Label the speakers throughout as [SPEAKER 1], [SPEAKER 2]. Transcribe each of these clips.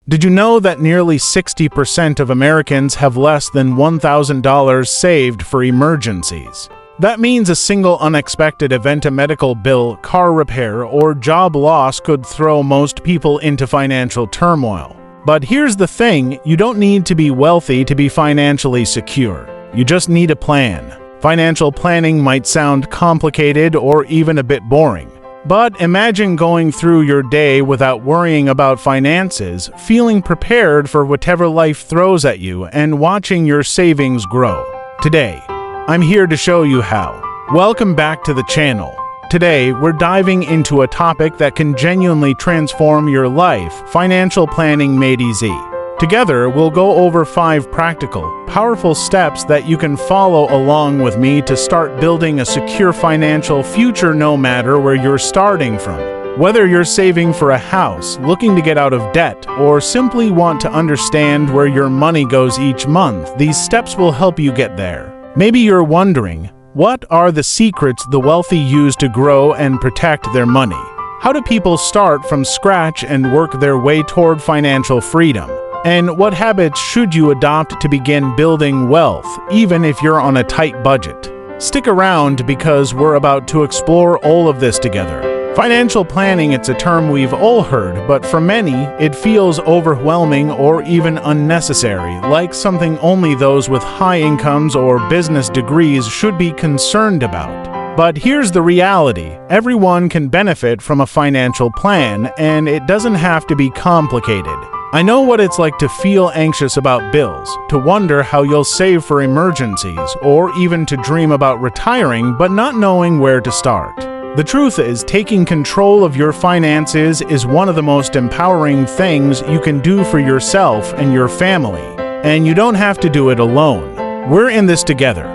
[SPEAKER 1] Did you know that nearly 60% of Americans have less than $1,000 saved for emergencies? That means a single unexpected event, a medical bill, car repair, or job loss could throw most people into financial turmoil. But here's the thing, you don't need to be wealthy to be financially secure. You just need a plan. Financial planning might sound complicated or even a bit boring. But imagine going through your day without worrying about finances, feeling prepared for whatever life throws at you, and watching your savings grow. Today, I'm here to show you how. Welcome back to the channel. Today, we're diving into a topic that can genuinely transform your life: financial planning made easy. Together, we'll go over 5 practical, powerful steps that you can follow along with me to start building a secure financial future no matter where you're starting from. Whether you're saving for a house, looking to get out of debt, or simply want to understand where your money goes each month, these steps will help you get there. Maybe you're wondering, what are the secrets the wealthy use to grow and protect their money? How do people start from scratch and work their way toward financial freedom? And what habits should you adopt to begin building wealth, even if you're on a tight budget? Stick around because we're about to explore all of this together. Financial planning, it's a term we've all heard, but for many, it feels overwhelming or even unnecessary, like something only those with high incomes or business degrees should be concerned about. But here's the reality. Everyone can benefit from a financial plan, and it doesn't have to be complicated. I know what it's like to feel anxious about bills, to wonder how you'll save for emergencies, or even to dream about retiring but not knowing where to start. The truth is, taking control of your finances is one of the most empowering things you can do for yourself and your family, and you don't have to do it alone. We're in this together.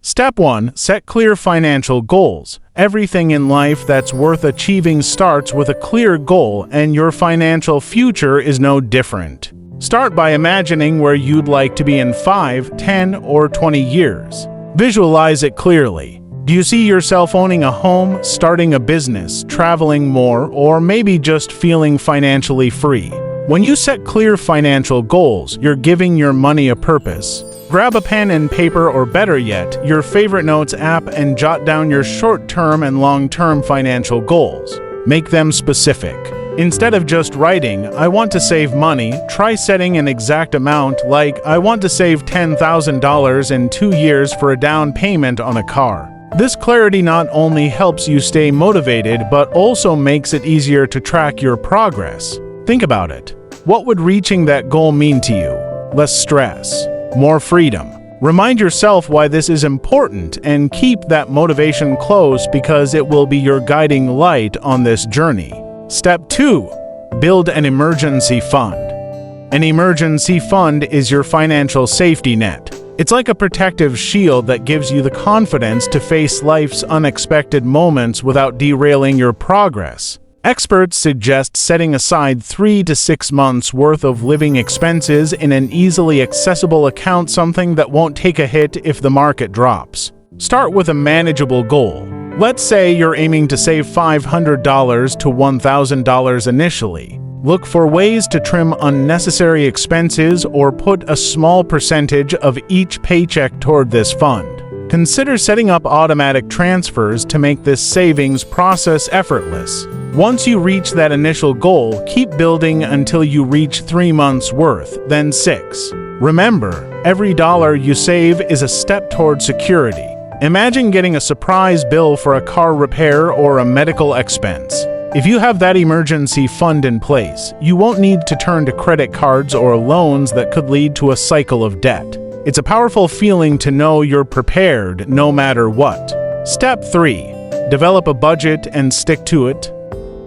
[SPEAKER 1] Step 1. Set clear financial goals. Everything in life that's worth achieving starts with a clear goal, and your financial future is no different. Start by imagining where you'd like to be in 5, 10, or 20 years. Visualize it clearly. Do you see yourself owning a home, starting a business, traveling more, or maybe just feeling financially free? When you set clear financial goals, you're giving your money a purpose. Grab a pen and paper, or better yet, your favorite notes app, and jot down your short-term and long-term financial goals. Make them specific. Instead of just writing, "I want to save money," try setting an exact amount, like, "I want to save $10,000 in 2 years for a down payment on a car." This clarity not only helps you stay motivated, but also makes it easier to track your progress. Think about it. What would reaching that goal mean to you? Less stress. More freedom. Remind yourself why this is important and keep that motivation close, because it will be your guiding light on this journey. Step 2. Build an emergency fund. An emergency fund is your financial safety net. It's like a protective shield that gives you the confidence to face life's unexpected moments without derailing your progress. Experts suggest setting aside 3 to 6 months' worth of living expenses in an easily accessible account, something that won't take a hit if the market drops. Start with a manageable goal. Let's say you're aiming to save $500 to $1,000 initially. Look for ways to trim unnecessary expenses or put a small percentage of each paycheck toward this fund. Consider setting up automatic transfers to make this savings process effortless. Once you reach that initial goal, keep building until you reach 3 months' worth, then 6. Remember, every dollar you save is a step toward security. Imagine getting a surprise bill for a car repair or a medical expense. If you have that emergency fund in place, you won't need to turn to credit cards or loans that could lead to a cycle of debt. It's a powerful feeling to know you're prepared no matter what. Step 3. Develop a budget and stick to it.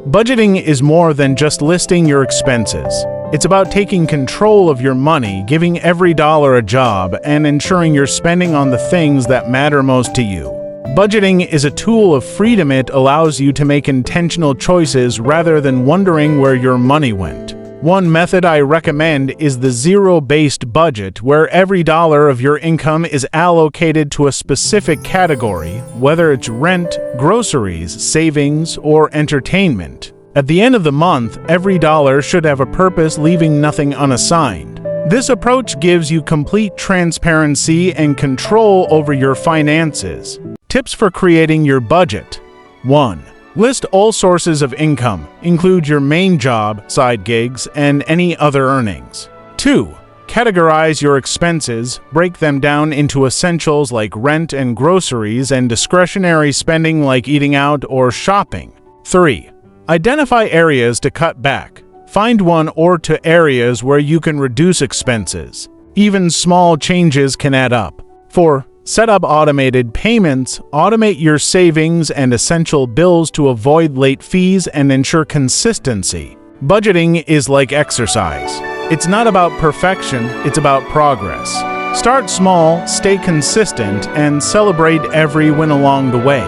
[SPEAKER 1] Budgeting is more than just listing your expenses. It's about taking control of your money, giving every dollar a job, and ensuring you're spending on the things that matter most to you. Budgeting is a tool of freedom. It allows you to make intentional choices rather than wondering where your money went. One method I recommend is the zero-based budget, where every dollar of your income is allocated to a specific category, whether it's rent, groceries, savings, or entertainment. At the end of the month, every dollar should have a purpose, leaving nothing unassigned. This approach gives you complete transparency and control over your finances. Tips for creating your budget. 1. List all sources of income. Include your main job, side gigs, and any other earnings. 2. Categorize your expenses. Break them down into essentials like rent and groceries and discretionary spending like eating out or shopping. 3. Identify areas to cut back. Find one or two areas where you can reduce expenses. Even small changes can add up. 4. Set up automated payments. Automate your savings and essential bills to avoid late fees and ensure consistency. Budgeting is like exercise. It's not about perfection, it's about progress. Start small, stay consistent, and celebrate every win along the way.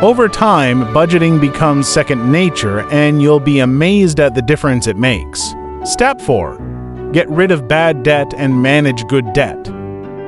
[SPEAKER 1] Over time, budgeting becomes second nature, and you'll be amazed at the difference it makes. Step 4. Get rid of bad debt and manage good debt.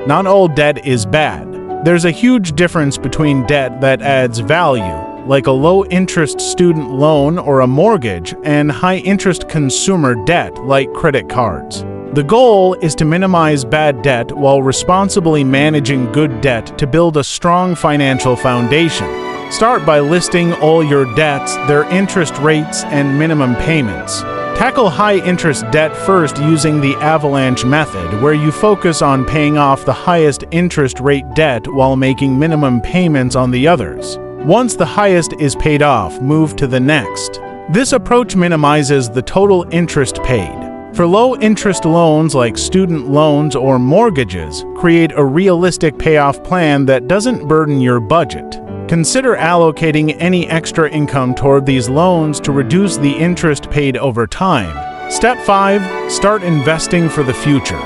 [SPEAKER 1] Not all debt is bad. There's a huge difference between debt that adds value, like a low-interest student loan or a mortgage, and high-interest consumer debt, like credit cards. The goal is to minimize bad debt while responsibly managing good debt to build a strong financial foundation. Start by listing all your debts, their interest rates, and minimum payments. Tackle high-interest debt first using the avalanche method, where you focus on paying off the highest interest rate debt while making minimum payments on the others. Once the highest is paid off, move to the next. This approach minimizes the total interest paid. For low-interest loans like student loans or mortgages, create a realistic payoff plan that doesn't burden your budget. Consider allocating any extra income toward these loans to reduce the interest paid over time. Step 5. Start investing for the future.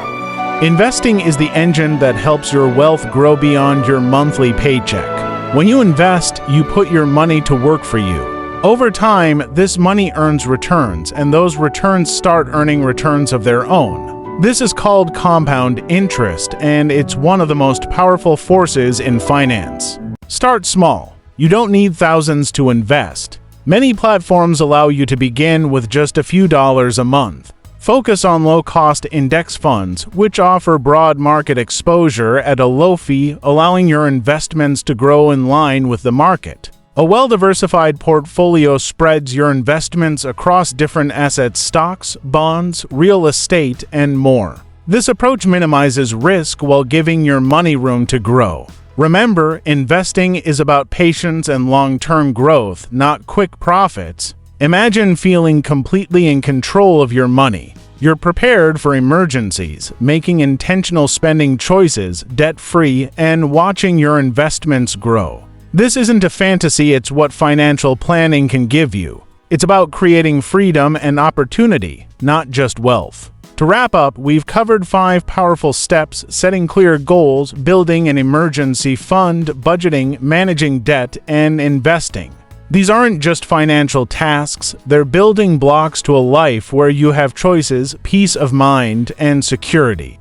[SPEAKER 1] Investing is the engine that helps your wealth grow beyond your monthly paycheck. When you invest, you put your money to work for you. Over time, this money earns returns, and those returns start earning returns of their own. This is called compound interest, and it's one of the most powerful forces in finance. Start small. You don't need thousands to invest. Many platforms allow you to begin with just a few dollars a month. Focus on low-cost index funds, which offer broad market exposure at a low fee, allowing your investments to grow in line with the market. A well-diversified portfolio spreads your investments across different assets, stocks, bonds, real estate, and more. This approach minimizes risk while giving your money room to grow. Remember, investing is about patience and long-term growth, not quick profits. Imagine feeling completely in control of your money. You're prepared for emergencies, making intentional spending choices, debt-free, and watching your investments grow. This isn't a fantasy, it's what financial planning can give you. It's about creating freedom and opportunity, not just wealth. To wrap up, we've covered 5 powerful steps: setting clear goals, building an emergency fund, budgeting, managing debt, and investing. These aren't just financial tasks, they're building blocks to a life where you have choices, peace of mind, and security.